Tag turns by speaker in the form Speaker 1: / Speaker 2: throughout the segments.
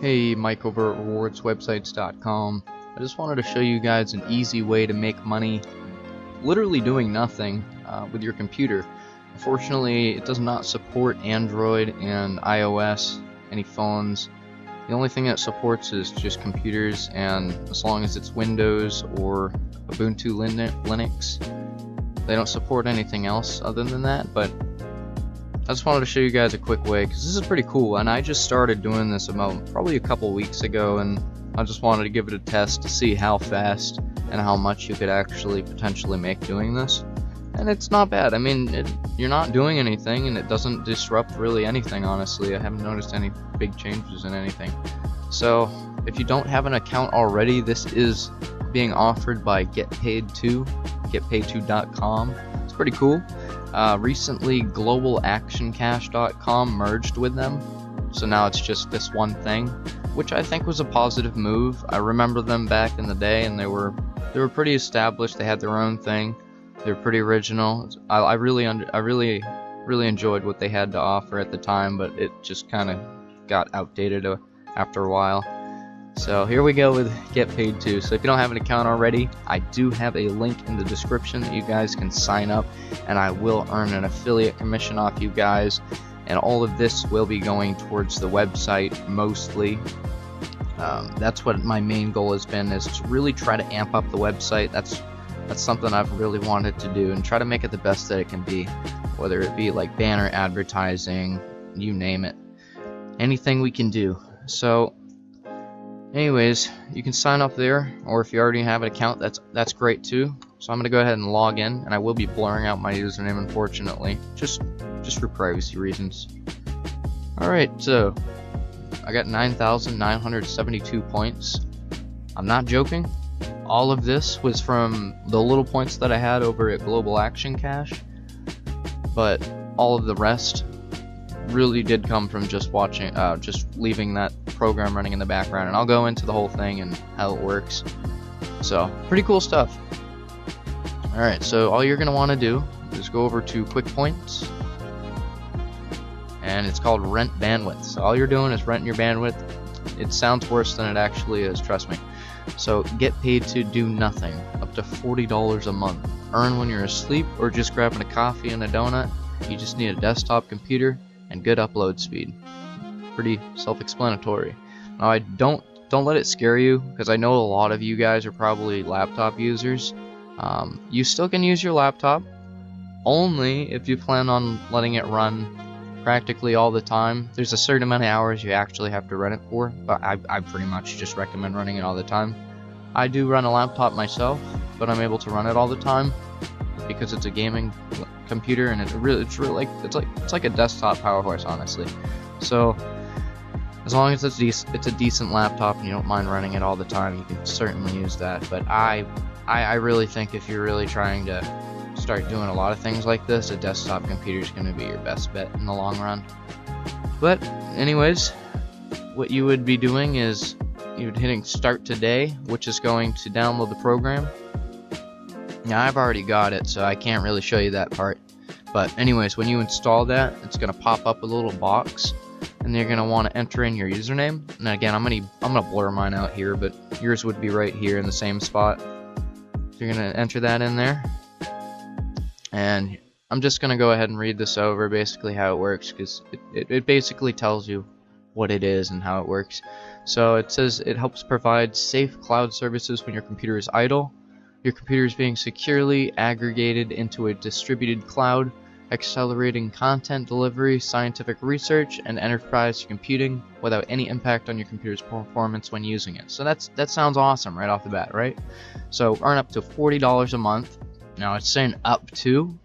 Speaker 1: Hey, Mike over at rewardswebsites.com. I just wanted to show you guys an easy way to make money literally doing nothing with your computer. Unfortunately, it does not support Android and iOS, any phones. The only thing it supports is just computers, and as long as it's Windows or Ubuntu Linux, they don't support anything else other than that. But I just wanted to show you guys a quick way, because this is pretty cool, and I just started doing this about probably a couple weeks ago, and I just wanted to give it a test to see how fast and how much you could actually potentially make doing this. And it's not bad. I mean, you're not doing anything, and it doesn't disrupt really anything, honestly. I haven't noticed any big changes in anything. So if you don't have an account already, this is being offered by GetPaidTo, GetPaidTo.com. It's pretty cool. Recently, GlobalActionCash.com merged with them, so now it's just this one thing, which I think was a positive move. I remember them back in the day, and they were pretty established. They had their own thing. They were pretty original. I really enjoyed what they had to offer at the time, but it just kind of got outdated after a while. So here we go with GetPaidTo. So if you don't have an account already, I do have a link in the description that you guys can sign up, and I will earn an affiliate commission off you guys. And all of this will be going towards the website mostly. That's what my main goal has been, is to really try to amp up the website. That's something I've really wanted to do, and try to make it the best that it can be, whether it be like banner advertising, you name it, anything we can do. So anyways, you can sign up there, or if you already have an account, that's great too. So I'm gonna go ahead and log in, and I will be blurring out my username, unfortunately, just for privacy reasons. Alright, so I got 9,972 points. I'm not joking. All of this was from the little points that I had over at Global Action Cash, but all of the rest really did come from just leaving that program running in the background, and I'll go into the whole thing and how it works. So pretty cool stuff. Alright, so all you're going to want to do is go over to Quick Points, and it's called Rent Bandwidth. So all you're doing is renting your bandwidth. It sounds worse than it actually is, trust me. So get paid to do nothing, up to $40 a month. Earn when you're asleep or just grabbing a coffee and a donut. You just need a desktop computer and good upload speed. Pretty self-explanatory. Now, I don't let it scare you, because I know a lot of you guys are probably laptop users. You still can use your laptop, only if you plan on letting it run practically all the time. There's a certain amount of hours you actually have to run it for, but I pretty much just recommend running it all the time. I do run a laptop myself, but I'm able to run it all the time because it's a gaming computer, and it's like a desktop power horse, honestly. So as long as it's a decent laptop and you don't mind running it all the time, you can certainly use that. But I really think if you're really trying to start doing a lot of things like this, a desktop computer is going to be your best bet in the long run. But anyways, what you would be doing is you'd be hitting Start Today, which is going to download the program. Now, I've already got it, so I can't really show you that part. But anyways, when you install that, it's going to pop up a little box, and you're going to want to enter in your username. And again, I'm gonna blur mine out here, but yours would be right here in the same spot. So you're going to enter that in there. And I'm just going to go ahead and read this over, basically how it works, because it basically tells you what it is and how it works. So it says it helps provide safe cloud services when your computer is idle. Your computer is being securely aggregated into a distributed cloud, accelerating content delivery, scientific research, and enterprise computing without any impact on your computer's performance when using it. So that sounds awesome right off the bat, right? So earn up to $40 a month. Now, it's saying up to,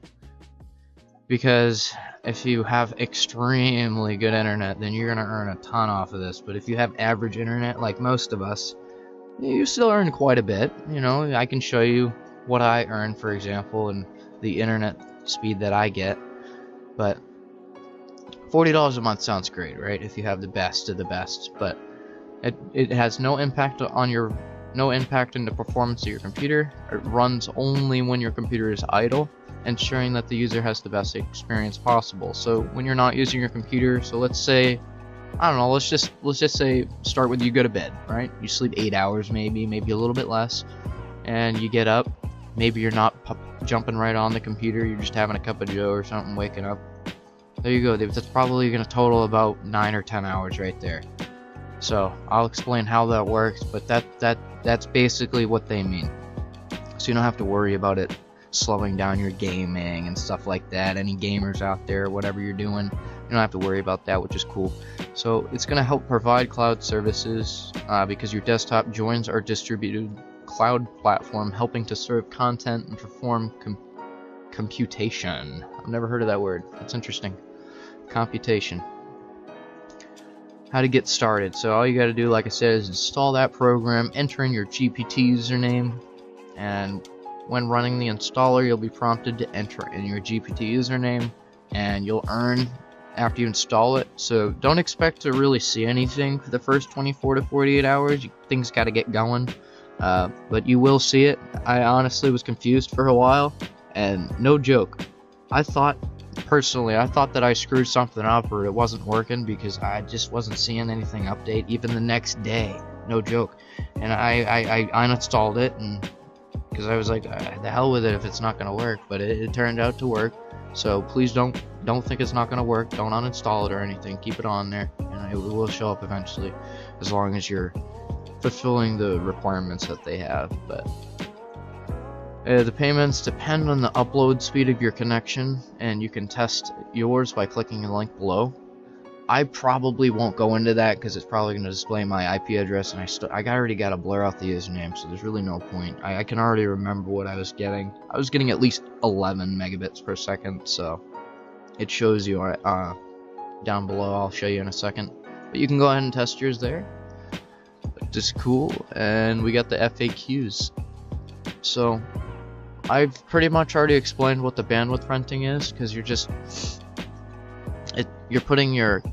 Speaker 1: because if you have extremely good internet, then you're going to earn a ton off of this. But if you have average internet, like most of us, you still earn quite a bit. You know, I can show you what I earn, for example, and the internet speed that I get. But $40 a month sounds great, right? If you have the best of the best. But it has no impact on no impact in the performance of your computer. It runs only when your computer is idle, ensuring that the user has the best experience possible. So when you're not using your computer, so let's say I don't know, let's just say start with you go to bed, right? You sleep 8 hours maybe a little bit less, and you get up. Maybe you're not jumping right on the computer, you're just having a cup of joe or something, waking up. There you go. That's probably going to total about 9 or 10 hours right there. So I'll explain how that works, but that's basically what they mean. So you don't have to worry about it slowing down your gaming and stuff like that. Any gamers out there, whatever you're doing, you don't have to worry about that, which is cool. So it's going to help provide cloud services because your desktop joins our distributed cloud platform, helping to serve content and perform computation. I've never heard of that word. That's interesting. Computation. How to get started. So all you got to do, like I said, is install that program, enter in your GPT username, and when running the installer, you'll be prompted to enter in your GPT username, and you'll earn after you install it. So don't expect to really see anything for the first 24 to 48 hours. Things got to get going, but you will see it. I honestly was confused for a while, and no joke, I thought that I screwed something up or it wasn't working because I just wasn't seeing anything update even the next day. No joke. And I uninstalled it, and because I was like, the hell with it if it's not going to work. But it turned out to work. So please don't think it's not going to work. Don't uninstall it or anything. Keep it on there, and it will show up eventually, as long as you're fulfilling the requirements that they have. But the payments depend on the upload speed of your connection, and you can test yours by clicking the link below. I probably won't go into that because it's probably going to display my IP address, and I already got to blur out the username, so there's really no point. I can already remember what I was getting. I was getting at least 11 megabits per second, so it shows you down below. I'll show you in a second. But you can go ahead and test yours there. Just cool, and we got the FAQs. So I've pretty much already explained what the bandwidth renting is, because you're putting your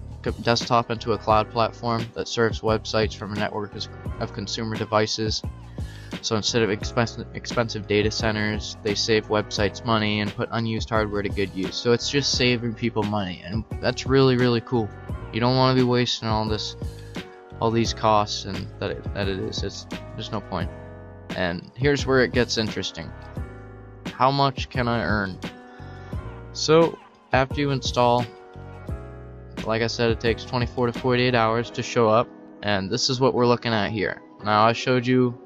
Speaker 1: desktop into a cloud platform that serves websites from a network of consumer devices. So instead of expensive data centers, they save websites money and put unused hardware to good use. So it's just saving people money, and that's really, really cool. You don't want to be wasting all these costs, and there's no point. And here's where it gets interesting. How much can I earn? So after you install, like I said, it takes 24 to 48 hours to show up, and this is what we're looking at here. Now, I showed you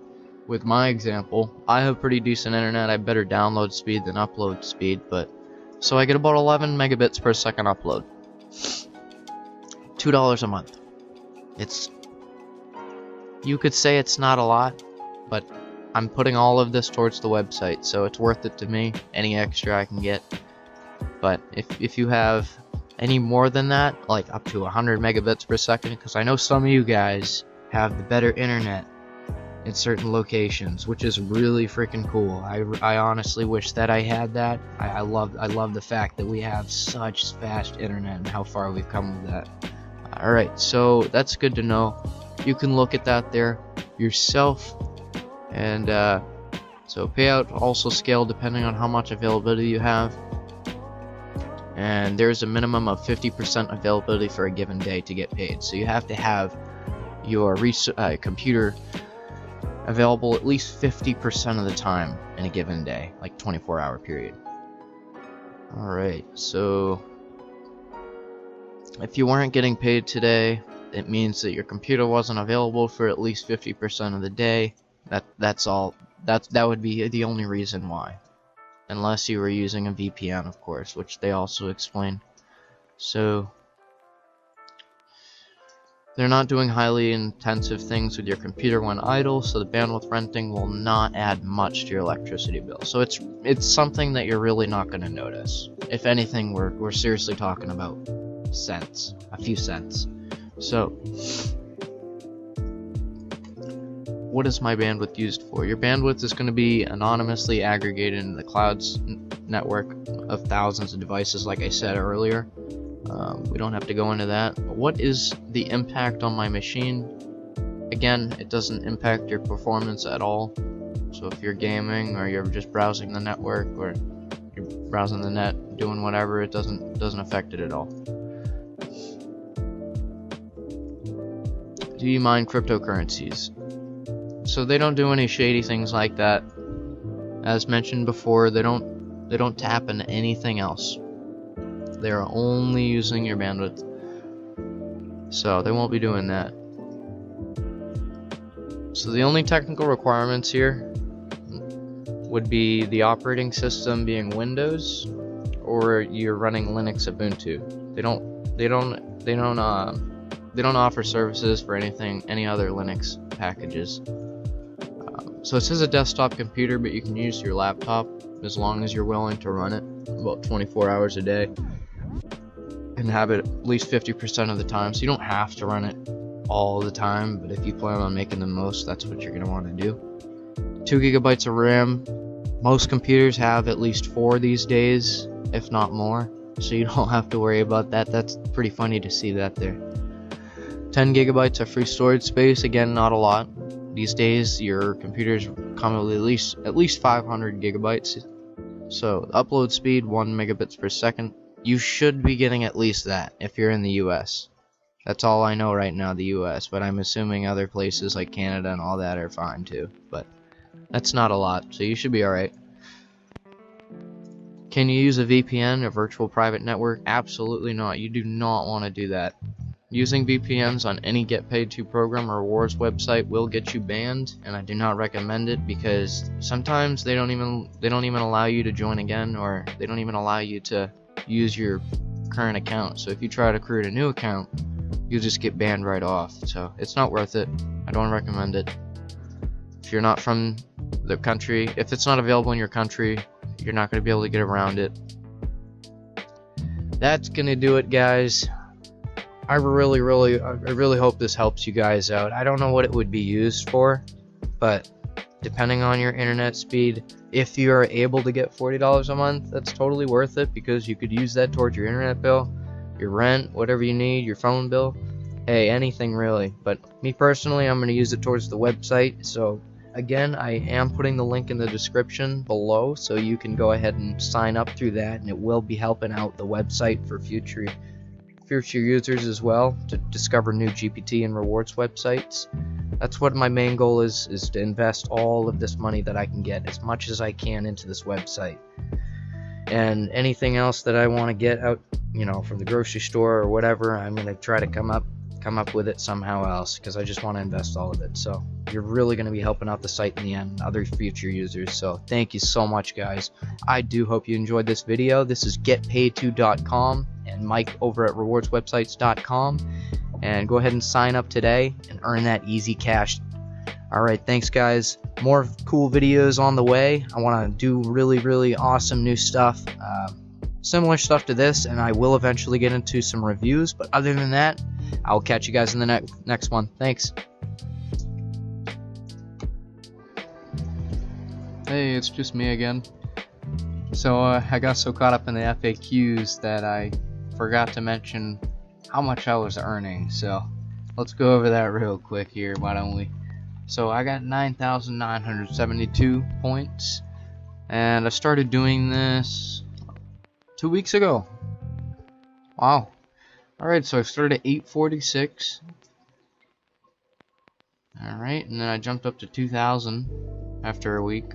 Speaker 1: with my example, I have pretty decent internet. I have better download speed than upload speed, but so I get about 11 megabits per second upload. $2 a month. You could say it's not a lot, but I'm putting all of this towards the website, so it's worth it to me. Any extra I can get. But if you have any more than that, like up to 100 megabits per second, because I know some of you guys have the better internet in certain locations, which is really freaking cool. I honestly wish that I had that. I love the fact that we have such fast internet and how far we've come with that. Alright, so that's good to know. You can look at that there yourself. And so payout also scale depending on how much availability you have. And there's a minimum of 50% availability for a given day to get paid. So you have to have your computer available at least 50% of the time in a given day, like 24-hour period. Alright, so if you weren't getting paid today, it means that your computer wasn't available for at least 50% of the day. That's all. That would be the only reason why. Unless you were using a VPN, of course, which they also explain. So they're not doing highly intensive things with your computer when idle, so the bandwidth renting will not add much to your electricity bill. So it's something that you're really not going to notice. If anything, we're seriously talking about cents, a few cents. So what is my bandwidth used for? Your bandwidth is going to be anonymously aggregated in the cloud's network of thousands of devices, like I said earlier. We don't have to go into that. But what is the impact on my machine? Again, it doesn't impact your performance at all. So if you're gaming or you're just browsing the network or you're browsing the net, doing whatever, it doesn't affect it at all. do you mine cryptocurrencies? So they don't do any shady things like that. As mentioned before, they don't tap into anything else. They are only using your bandwidth. So they won't be doing that. So the only technical requirements here would be the operating system being Windows, or you're running Linux Ubuntu. They don't offer services for any other Linux packages. So it says a desktop computer, but you can use your laptop as long as you're willing to run it about 24 hours a day and have it at least 50% of the time. So you don't have to run it all the time, but if you plan on making the most, that's what you're going to want to do. 2 gigabytes of RAM. Most computers have at least 4 these days, if not more, so you don't have to worry about that. That's pretty funny to see that there. 10 gigabytes of free storage space. Again, not a lot. These days, your computers come with at least 500 gigabytes. So upload speed 1 megabits per second. You should be getting at least that if you're in the US. That's all I know right now, the US, but I'm assuming other places like Canada and all that are fine too. But that's not a lot, so you should be alright. Can you use a VPN, a virtual private network? Absolutely not. You do not want to do that. Using VPNs on any GetPaidTo program or rewards website will get you banned, and I do not recommend it because sometimes they don't even allow you to join again, or they don't even allow you to use your current account. So if you try to create a new account, you'll just get banned right off. So it's not worth it. I don't recommend it. If you're not from the country, if it's not available in your country, you're not going to be able to get around it. That's going to do it, guys. I really hope this helps you guys out. I don't know what it would be used for, but depending on your internet speed, if you are able to get $40 a month, that's totally worth it, because you could use that towards your internet bill, your rent, whatever you need, your phone bill, hey, anything really. But me personally, I'm going to use it towards the website. So again, I am putting the link in the description below, so you can go ahead and sign up through that, and it will be helping out the website for future users as well, to discover new GPT and rewards websites. That's what my main goal is to invest all of this money that I can get, as much as I can, into this website. And anything else that I want to get out, from the grocery store or whatever, I'm going to try to come up with it somehow else, because I just want to invest all of it. So you're really going to be helping out the site in the end, other future users. So thank you so much, guys. I do hope you enjoyed this video. This is GetPaidTo.com and Mike over at rewardswebsites.com, and go ahead and sign up today and earn that easy cash. Alright, thanks guys. More cool videos on the way. I want to do really awesome new stuff, similar stuff to this, and I will eventually get into some reviews. But other than that, I'll catch you guys in the next one. Thanks. Hey, it's just me again. So I got so caught up in the FAQs that I forgot to mention how much I was earning. So let's go over that real quick here, why don't we? So I got 9,972 points, and I started doing this 2 weeks ago. Wow. Alright, so I started at 846. Alright, and then I jumped up to 2,000 after a week.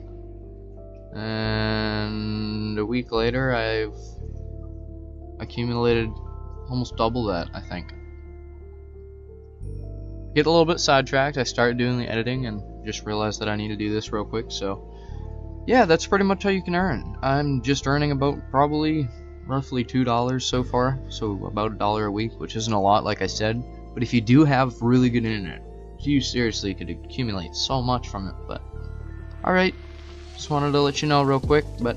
Speaker 1: And a week later, I've accumulated almost double that, I think. Get a little bit sidetracked. I started doing the editing and just realized that I need to do this real quick. So yeah, that's pretty much how you can earn. I'm just earning about roughly $2 so far, so about $1 a week, which isn't a lot, like I said. But if you do have really good internet, you seriously could accumulate so much from it. But alright, just wanted to let you know real quick. But